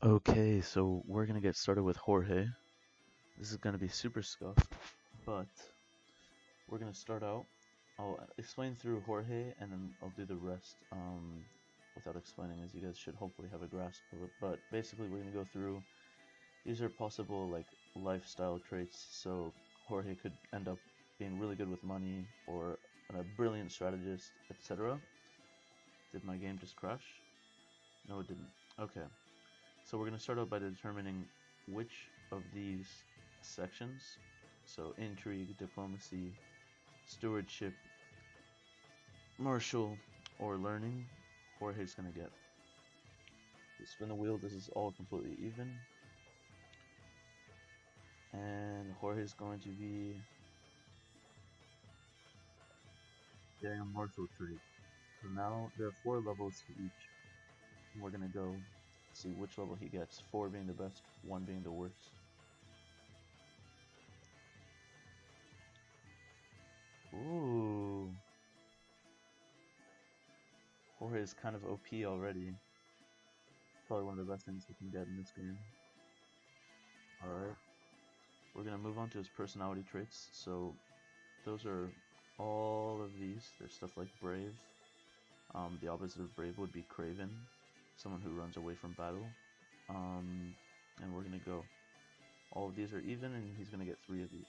Okay, so we're gonna get started with Jorge. This is gonna be super scuffed, but we're gonna start out. I'll explain through Jorge, and then I'll do the rest without explaining, as you guys should hopefully have a grasp of it. But basically, we're gonna go through. These are possible like lifestyle traits. So Jorge could end up being really good with money, or a brilliant strategist, etc. Did my game just crash? No, it didn't. Okay. So we're going to start out by determining which of these sections, so intrigue, diplomacy, stewardship, martial, or learning, Jorge's going to get. You spin the wheel, this is all completely even. And Jorge's going to be getting a martial trait. So now there are 4 levels to each. And we're going to go see which level he gets, 4 being the best, 1 being the worst. Ooh. Jorge is kind of OP already. Probably one of the best things he can get in this game. Alright. We're going to move on to his personality traits. So those are all of these. There's stuff like brave. The opposite of brave would be craven. Someone who runs away from battle. And we're going to go. All of these are even, and he's going to get 3 of each.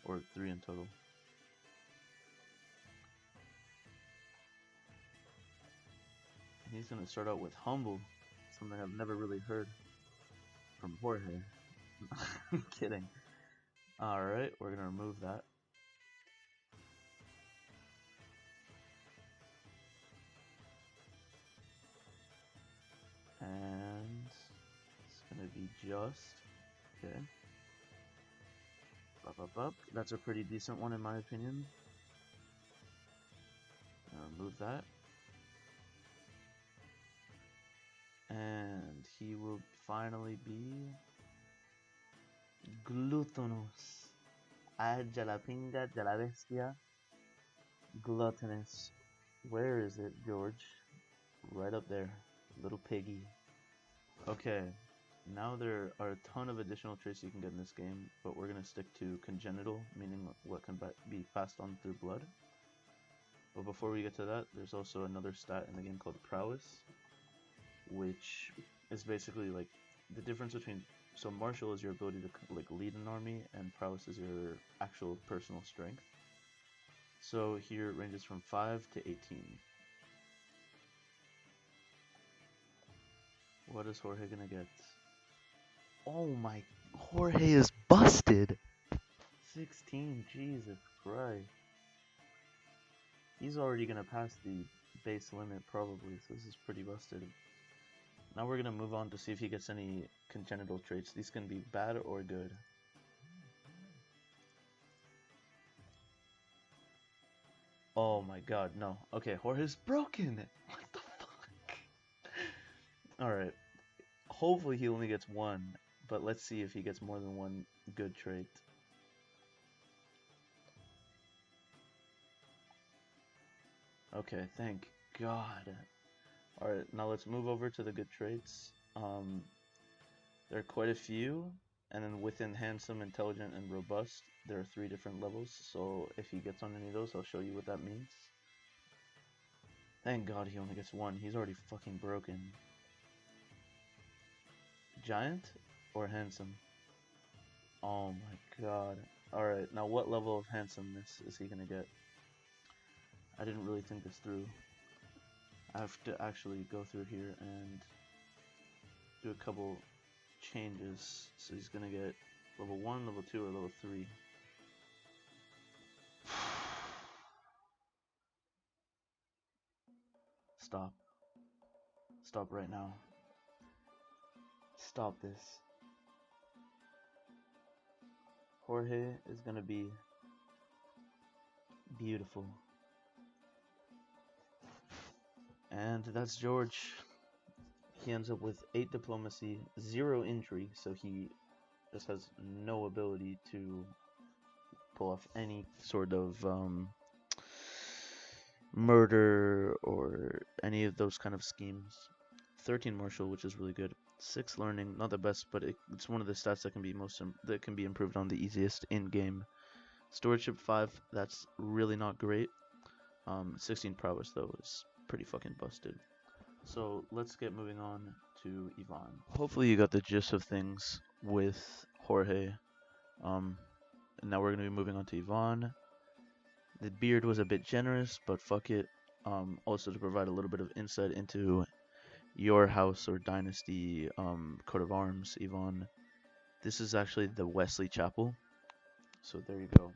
Or 3 in total. And he's going to start out with humble. Something I've never really heard from Jorge. I'm kidding. Alright, we're going to remove that. And it's gonna be just okay. Up. That's a pretty decent one in my opinion. Remove that. And he will finally be gluttonous. Jalapinga, jalabestia. Gluttonous. Where is it, George? Right up there. Little piggy. Okay. Now there are a ton of additional traits you can get in this game, but we're going to stick to congenital, meaning what can be passed on through blood. But before we get to that, there's also another stat in the game called prowess, which is basically like the difference between, so martial is your ability to like lead an army, and prowess is your actual personal strength. So here it ranges from 5 to 18. What is Jorge gonna get? Oh my, Jorge is busted! 16, Jesus Christ. He's already gonna pass the base limit probably, so this is pretty busted. Now we're gonna move on to see if he gets any congenital traits. These can be bad or good. Oh my god, no. Okay, Jorge's broken! What the fuck? Alright. Hopefully he only gets 1, but let's see if he gets more than 1 good trait. Okay, thank God. Alright, now let's move over to the good traits. There are quite a few, and then within handsome, intelligent, and robust, there are 3 different levels, so if he gets on any of those, I'll show you what that means. Thank God he only gets 1, he's already fucking broken. Giant or handsome? Oh my God. Alright, now what level of handsomeness is he gonna get? I didn't really think this through. I have to actually go through here and do a couple changes. So he's gonna get level 1, level 2, or level 3. Stop. Stop right now. Stop this. Jorge is gonna be beautiful. And that's George. He ends up with 8 diplomacy, 0 intrigue, so he just has no ability to pull off any sort of murder or any of those kind of schemes. 13 martial, which is really good. 6 learning, not the best, but it's one of the stats that can be that can be improved on the easiest in game. Stewardship 5, that's really not great. 16 prowess though is pretty fucking busted. So let's get moving on to Ivan. Hopefully you got the gist of things with Jorge. And now we're gonna be moving on to Ivan. The beard was a bit generous, but fuck it. Also to provide a little bit of insight into your house or dynasty coat of arms, Ivan. This is actually the Wesley Chapel. So there you go.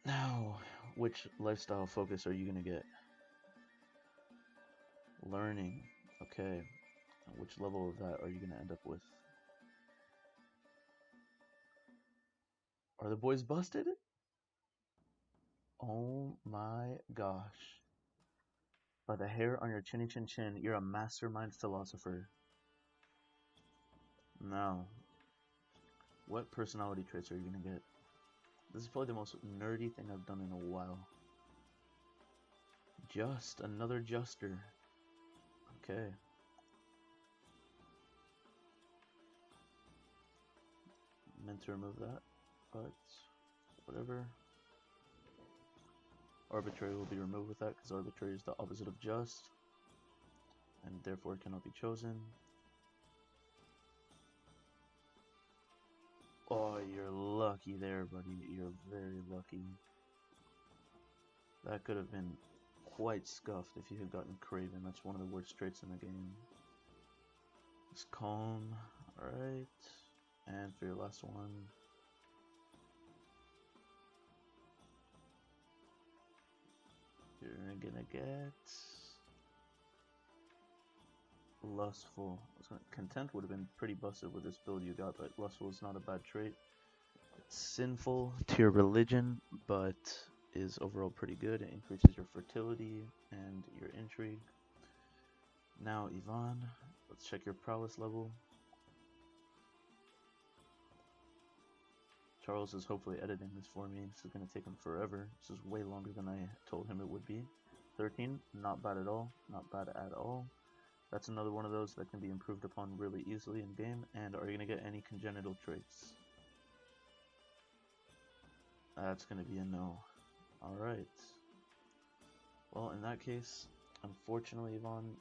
Now, which lifestyle focus are you gonna get? Learning. Okay. Which level of that are you gonna end up with? Are the boys busted? Oh my gosh. By the hair on your chinny chin chin, you're a mastermind philosopher. Now, what personality traits are you gonna get? This is probably the most nerdy thing I've done in a while. Just another juster. Okay. Meant to remove that, but whatever. Arbitrary will be removed with that because arbitrary is the opposite of just, and therefore cannot be chosen. Oh, you're lucky there, buddy. You're very lucky. That could have been quite scuffed if you had gotten Craven. That's one of the worst traits in the game. Just calm. Alright. And for your last one. You're gonna get Lustful. Content would have been pretty busted with this build you got, but Lustful is not a bad trait. It's sinful to your religion, but is overall pretty good. It increases your fertility and your intrigue. Now, Ivan, let's check your prowess level. Charles is hopefully editing this for me. This is going to take him forever. This is way longer than I told him it would be. 13, not bad at all. Not bad at all. That's another one of those that can be improved upon really easily in game. And are you going to get any congenital traits? That's going to be a no. Alright. Well, in that case, unfortunately, Ivan,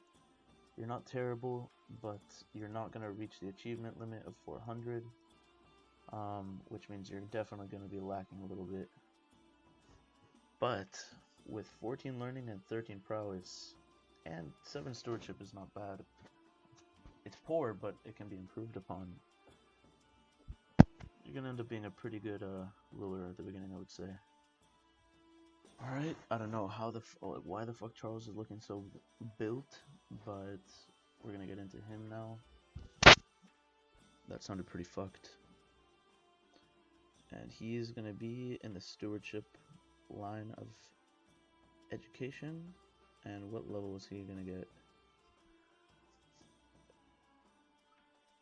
you're not terrible, but you're not going to reach the achievement limit of 400. Which means you're definitely going to be lacking a little bit. But with 14 learning and 13 prowess and 7 stewardship is not bad. It's poor, but it can be improved upon. You're going to end up being a pretty good ruler at the beginning, I would say. Alright, I don't know how why the fuck Charles is looking so built, but we're going to get into him now. That sounded pretty fucked. And he's going to be in the stewardship line of education. And what level is he going to get?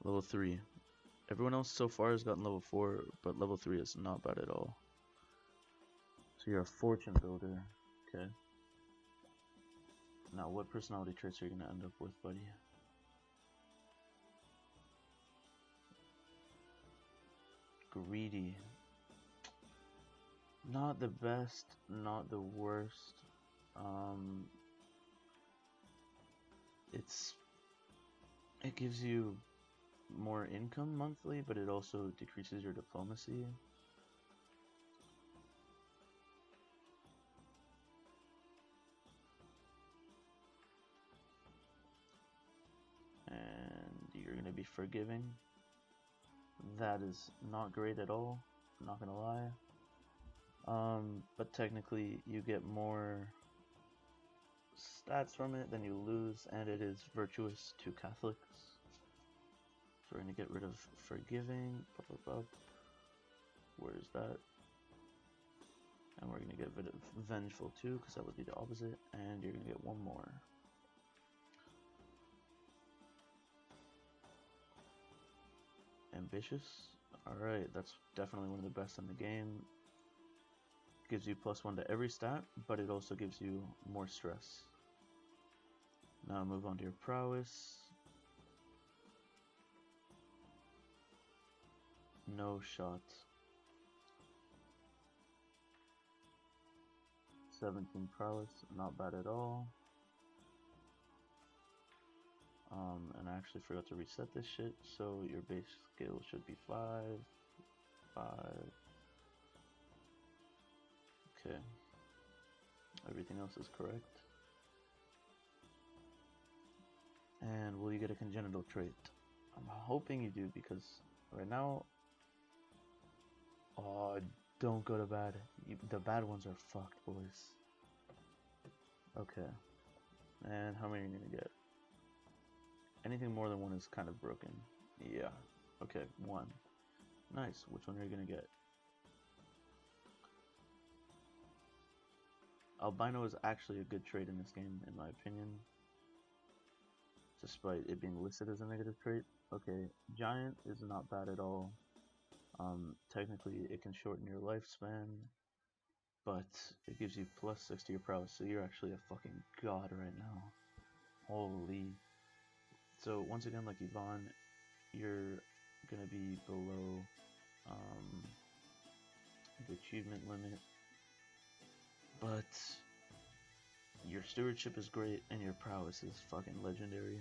Level 3. Everyone else so far has gotten level 4, but level 3 is not bad at all. So you're a fortune builder. Okay. Now what personality traits are you going to end up with, buddy? Greedy. Not the best, not the worst. It gives you more income monthly, but it also decreases your diplomacy. And you're gonna be forgiving. That is not great at all, I'm not gonna lie. But technically you get more stats from it than you lose, and it is virtuous to Catholics. So we're gonna get rid of forgiving. Where is that? And we're gonna get rid of vengeful too, because that would be the opposite. And you're gonna get one more. Ambitious. Alright, that's definitely one of the best in the game. Gives you +1 to every stat, but it also gives you more stress. Now move on to your prowess. No shot. 17 prowess, not bad at all. And I actually forgot to reset this shit, so your base skill should be 5, 5. Okay. Everything else is correct. And will you get a congenital trait? I'm hoping you do, because right now... Oh, don't go to bad. The bad ones are fucked, boys. Okay. And how many are you gonna get? Anything more than 1 is kind of broken. Yeah. Okay, 1. Nice. Which one are you gonna get? Albino is actually a good trait in this game, in my opinion. Despite it being listed as a negative trait. Okay, Giant is not bad at all. Technically, it can shorten your lifespan, but it gives you plus 6 to your prowess, so you're actually a fucking god right now. Holy. So, once again, like Yvonne, you're gonna be below the achievement limit, but your stewardship is great, and your prowess is fucking legendary.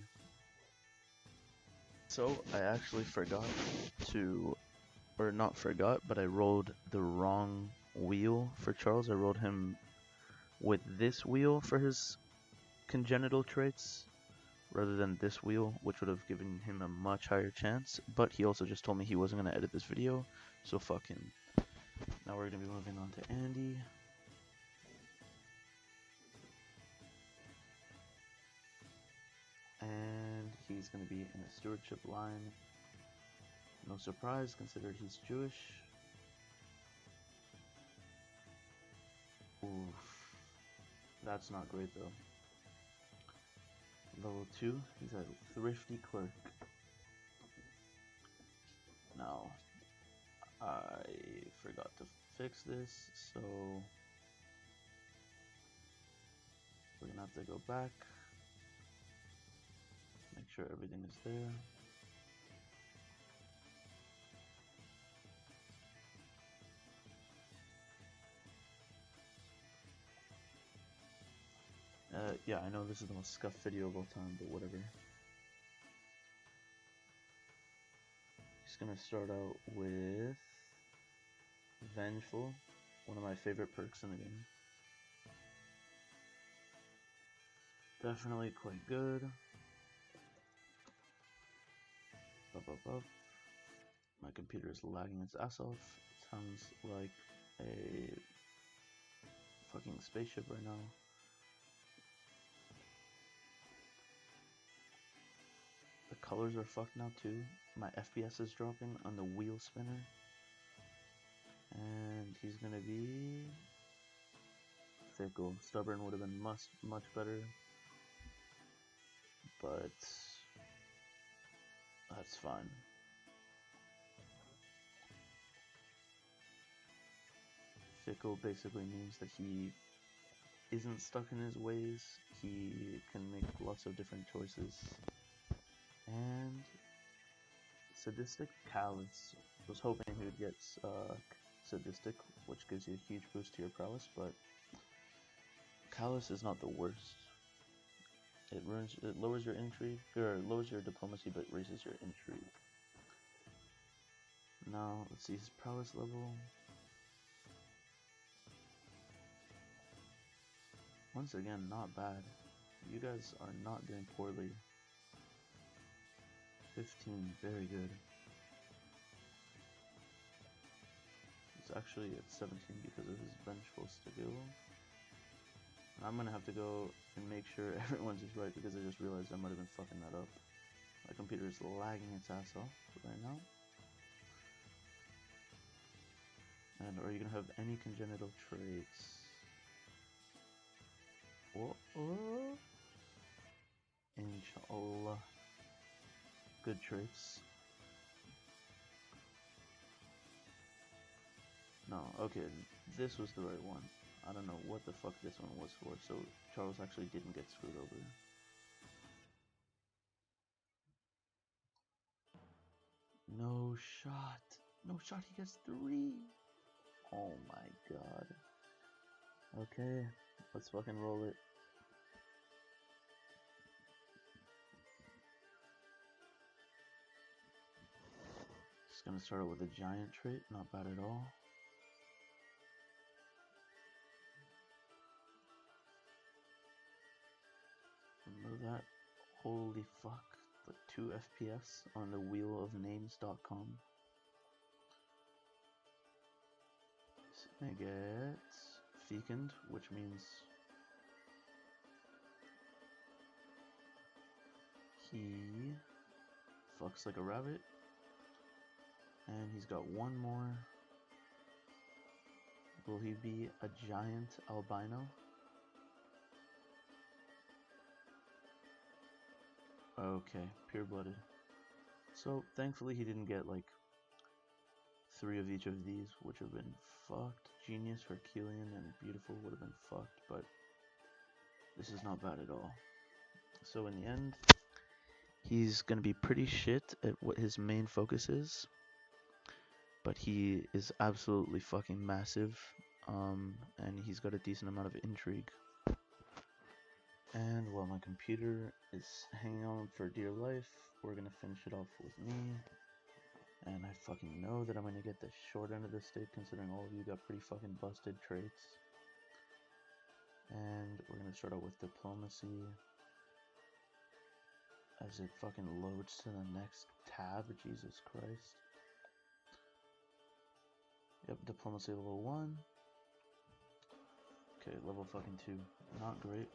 So, I actually forgot to... Or not forgot, but I rolled the wrong wheel for Charles. I rolled him with this wheel for his congenital traits rather than this wheel, which would have given him a much higher chance. But he also just told me he wasn't going to edit this video, so fuck him. Now we're going to be moving on to Andy. And he's going to be in a stewardship line. No surprise, considered he's Jewish. Oof. That's not great though. Level 2, he's a thrifty clerk. Now, I forgot to fix this, so we're gonna have to go back. Make sure everything is there. Yeah, I know this is the most scuffed video of all time, but whatever. Just gonna start out with Vengeful, one of my favorite perks in the game. Definitely quite good. My computer is lagging its ass off. It sounds like a fucking spaceship right now. The colors are fucked now too. My FPS is dropping on the wheel spinner. And he's gonna be Fickle. Stubborn would have been much better, but that's fine. Fickle basically means that he isn't stuck in his ways. He can make lots of different choices. And Sadistic Callous. Was hoping he would get Sadistic, which gives you a huge boost to your prowess, but Callous is not the worst. It lowers your intrigue, or lowers your diplomacy, but raises your intrigue. Now, let's see his prowess level. Once again, not bad. You guys are not doing poorly. 15, very good. He's actually at 17 because of his Vengeful skill. I'm gonna have to go and make sure everyone's is right because I just realized I might have been fucking that up. My computer is lagging its ass off right now. And are you gonna have any congenital traits? Inshallah. Good traits. No, okay, this was the right one. I don't know what the fuck this one was for, so Charles actually didn't get screwed over. No shot. No shot, he gets 3. Oh my god. Okay, let's fucking roll it. Just gonna start out with a giant trait, not bad at all. Remove that. Holy fuck. The 2 FPS on the wheelofnames.com. I get Fecund, which means he fucks like a rabbit. And he's got one more. Will he be a giant albino? Okay, pure-blooded. So, thankfully he didn't get, like, 3 of each of these, which have been fucked. Genius, Herculean, and Beautiful would have been fucked, but this is not bad at all. So in the end, he's gonna be pretty shit at what his main focus is, but he is absolutely fucking massive, and he's got a decent amount of intrigue. And while my computer is hanging on for dear life, we're gonna finish it off with me. And I fucking know that I'm gonna get the short end of the stick, considering all of you got pretty fucking busted traits. And we're gonna start out with diplomacy. As it fucking loads to the next tab, Jesus Christ. Yep, diplomacy level 1. Okay, level fucking 2. Not great.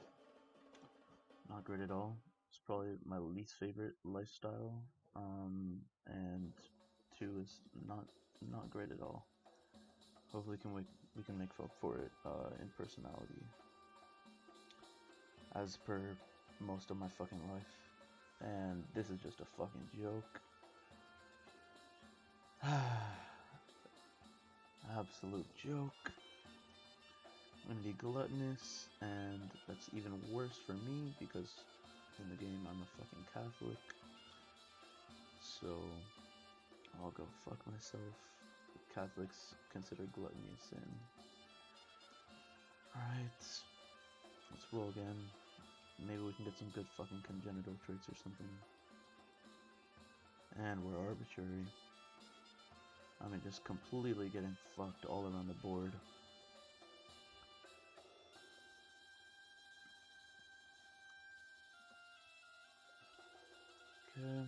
Not great at all. It's probably my least favorite lifestyle. And 2 is not great at all. Hopefully we can make up for it in personality. As per most of my fucking life. And this is just a fucking joke. Absolute joke. I'm gonna be gluttonous, and that's even worse for me because in the game I'm a fucking Catholic. So I'll go fuck myself. Catholics consider gluttony a sin. Alright, let's roll again. Maybe we can get some good fucking congenital traits or something. And we're arbitrary. I mean, just completely getting fucked all around the board. Okay.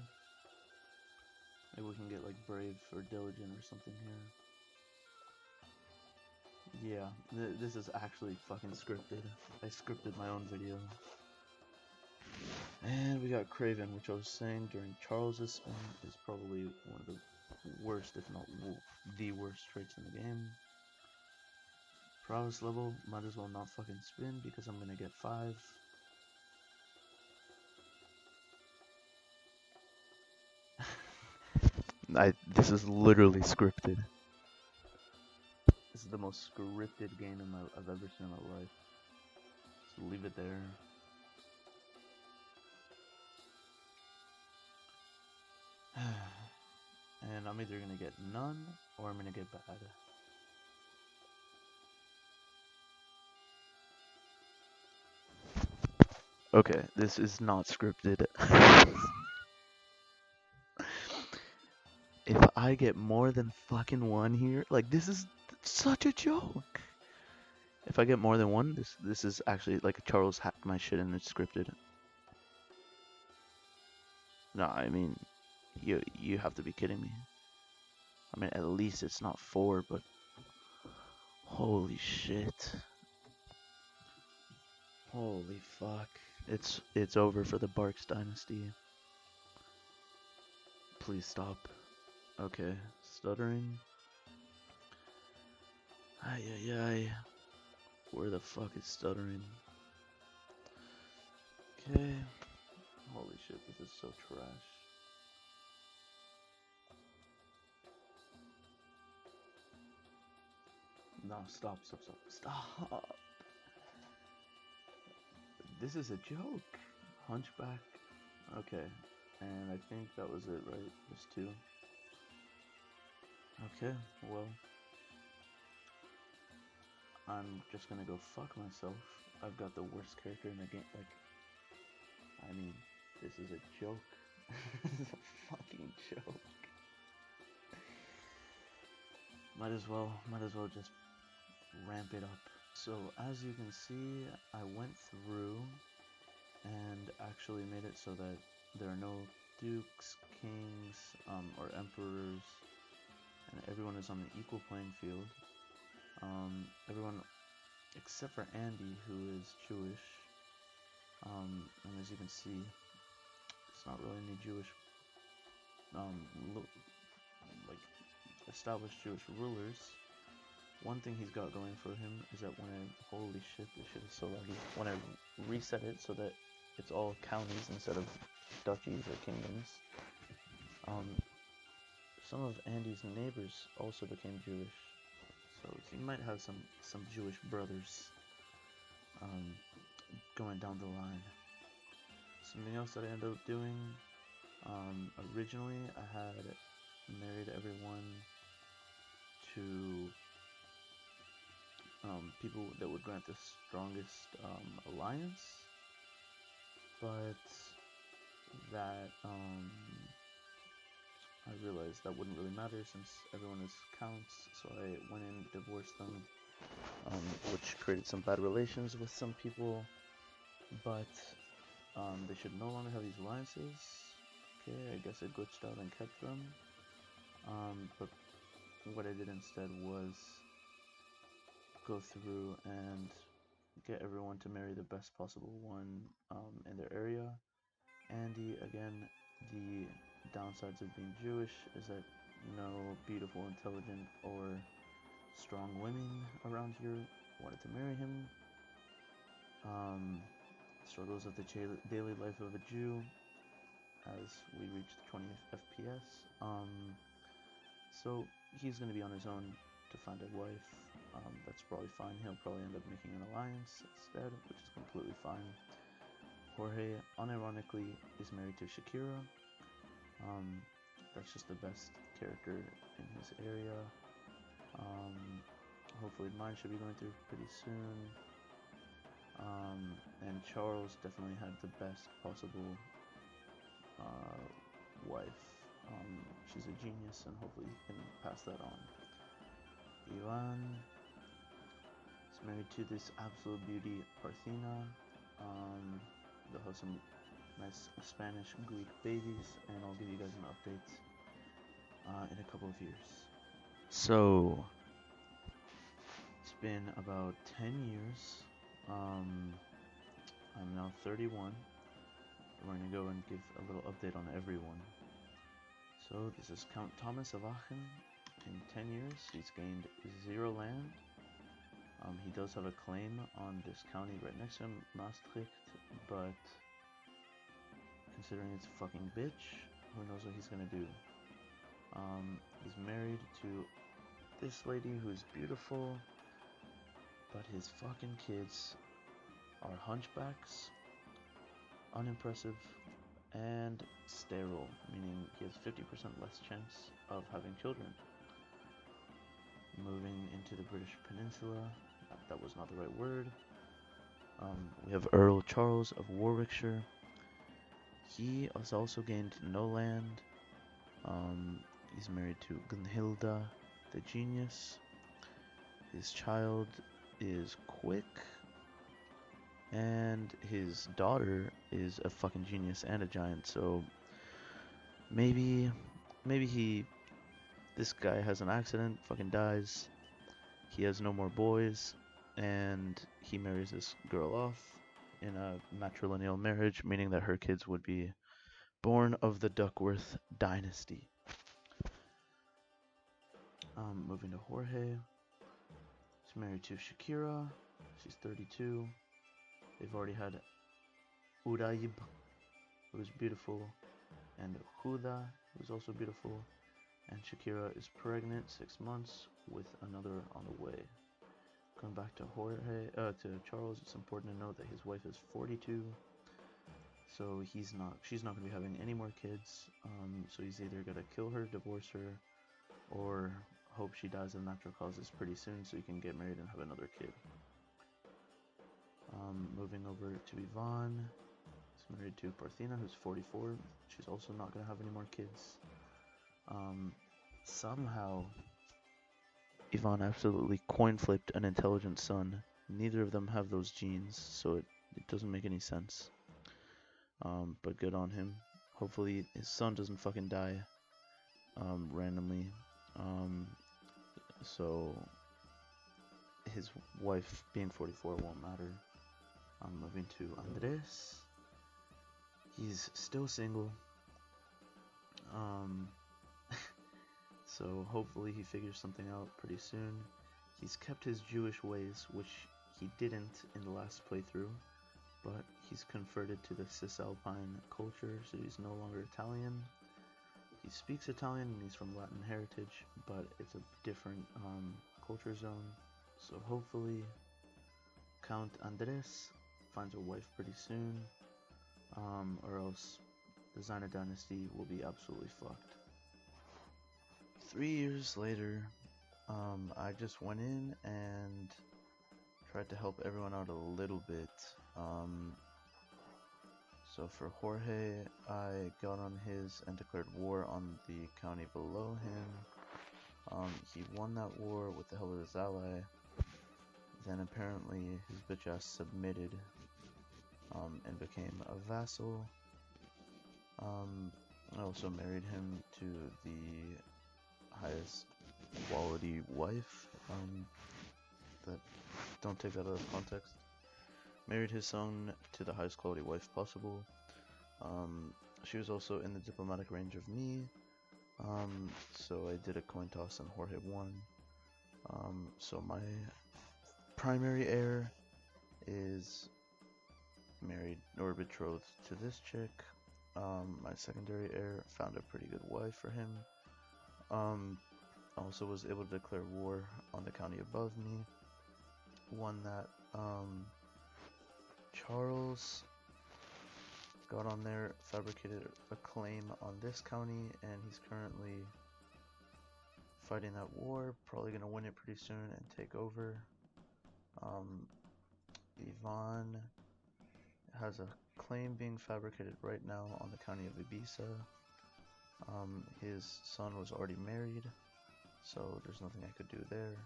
Maybe we can get like brave or diligent or something here. Yeah, this is actually fucking scripted. I scripted my own video. And we got Craven, which I was saying during Charles's spin is probably one of the worst, if not the worst traits in the game. Prowess level, might as well not fucking spin because I'm gonna get 5. This is literally scripted. This is the most scripted game I've ever seen in my life. So leave it there. And I'm either gonna get none or I'm gonna get bad. Okay, this is not scripted. If I get more than fucking 1 here, like this is such a joke. If I get more than 1, this is actually like Charles hacked my shit and it's scripted. No, I mean, you have to be kidding me. I mean, at least it's not 4, but holy shit. Holy fuck. It's over for the Barks dynasty. Please stop. Okay, stuttering. Ay ay ay. Where the fuck is stuttering? Okay. Holy shit, this is so trash. No, stop. This is a joke. Hunchback. Okay, and I think that was it, right? There's 2. Okay, well, I'm just gonna go fuck myself. I've got the worst character in the game. Like, I mean, this is a joke. This is a fucking joke. Might as well just ramp it up. So as you can see, I went through and actually made it so that there are no dukes, kings, or emperors, and everyone is on an equal playing field. Everyone except for Andy, who is Jewish. And as you can see, it's not really any Jewish, like established Jewish rulers. One thing he's got going for him is that holy shit, this shit is so laggy. When I reset it so that it's all counties instead of duchies or kingdoms, some of Andy's neighbors also became Jewish. So he might have some Jewish brothers going down the line. Something else that I ended up doing, originally I had married everyone to people that would grant the strongest alliance, but that I realized that wouldn't really matter since everyone is counts, so I went and divorced them, which created some bad relations with some people, but they should no longer have these alliances. Okay, I guess I glitched out and kept them, but what I did instead was go through and get everyone to marry the best possible one in their area. Andy, again, the downsides of being Jewish is that no beautiful, intelligent, or strong women around here wanted to marry him. Struggles of the daily life of a Jew as we reach the 20th FPS. So he's going to be on his own to find a wife. That's probably fine. He'll probably end up making an alliance instead, which is completely fine. Jorge, unironically, is married to Shakira. That's just the best character in his area. Hopefully mine should be going through pretty soon. And Charles definitely had the best possible wife. She's a genius, and hopefully he can pass that on. Ivan is married to this absolute beauty, Parthena. They'll have some nice Spanish Greek babies, and I'll give you guys an update in a couple of years. So it's been about 10 years. I'm now 31. We're going to go and give a little update on everyone. So this is Count Thomas of Aachen. In 10 years, he's gained 0 land. He does have a claim on this county right next to him, Maastricht, but considering it's a fucking bitch, who knows what he's gonna do. He's married to this lady who's beautiful, but his fucking kids are hunchbacks, unimpressive, and sterile, meaning he has 50% less chance of having children. Moving into the British Peninsula, that was not the right word. We have Earl Charles of Warwickshire. He has also gained no land. He's married to Gunhilda, the genius. His child is quick, and his daughter is a fucking genius and a giant. So maybe this guy has an accident, fucking dies. He has no more boys, and he marries this girl off in a matrilineal marriage, meaning that her kids would be born of the Duckworth dynasty. Moving to Jorge. He's married to Shakira. She's 32. They've already had Uraib, who's beautiful, and Huda, who's also beautiful. And Shakira is pregnant 6 months with another on the way. Going back to to Charles, it's important to note that his wife is 42, so she's not going to be having any more kids. So he's either gonna kill her, divorce her, or hope she dies of natural causes pretty soon so you can get married and have another kid. Moving over to Yvonne. He's married to Parthena, who's 44. She's also not going to have any more kids. Somehow, Yvonne absolutely coin flipped an intelligent son. Neither of them have those genes, so it doesn't make any sense. But good on him. Hopefully his son doesn't fucking die randomly. So his wife being 44 won't matter. Moving to Andres. He's still single. So hopefully he figures something out pretty soon. He's kept his Jewish ways, which he didn't in the last playthrough, but he's converted to the Cisalpine culture, so he's no longer Italian. He speaks Italian and he's from Latin heritage, but it's a different culture zone. So hopefully Count Andres finds a wife pretty soon, or else the Zina dynasty will be absolutely fucked. 3 years later, I just went in and tried to help everyone out a little bit. So for Jorge, I got on his and declared war on the county below him. He won that war with the help of his ally. Then apparently his bitch ass submitted and became a vassal. I also married him to the highest quality wife. Don't take that out of context. Married his son to the highest quality wife possible. She was also in the diplomatic range of me. So I did a coin toss and Jorge won. So my primary heir is married or betrothed to this chick. My secondary heir found a pretty good wife for him. Also was able to declare war on the county above me. Won that. Charles got on there, fabricated a claim on this county, and he's currently fighting that war. Probably gonna win it pretty soon and take over. Yvonne has a claim being fabricated right now on the county of Ibiza. His son was already married, so there's nothing I could do there.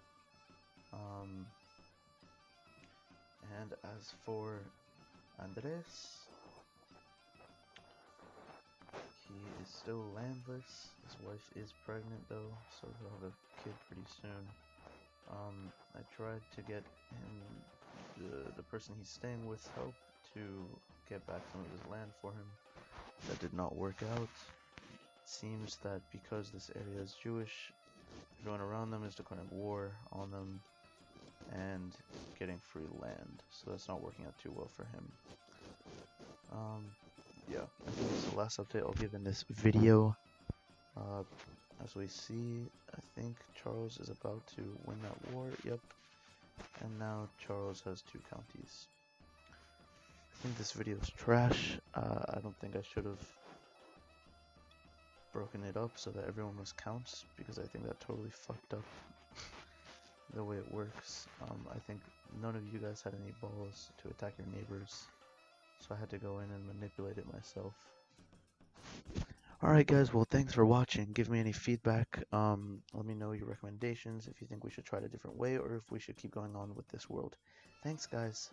And as for Andres, he is still landless. His wife is pregnant though, so he'll have a kid pretty soon. I tried to get him, the person he's staying with, help to get back some of his land for him. That did not work out. Seems that because this area is Jewish, everyone around them is declaring war on them and getting free land, so that's not working out too well for him. Yeah, I think that's the last update I'll give in this video. As we see, I think Charles is about to win that war, yep, and now Charles has 2 counties. I think this video is trash. I don't think I should have broken it up so that everyone was counts, because I think that totally fucked up the way it works. I think none of you guys had any balls to attack your neighbors, so I had to go in and manipulate it myself. Alright guys, well thanks for watching. Give me any feedback. Let me know your recommendations, if you think we should try it a different way or if we should keep going on with this world. Thanks guys.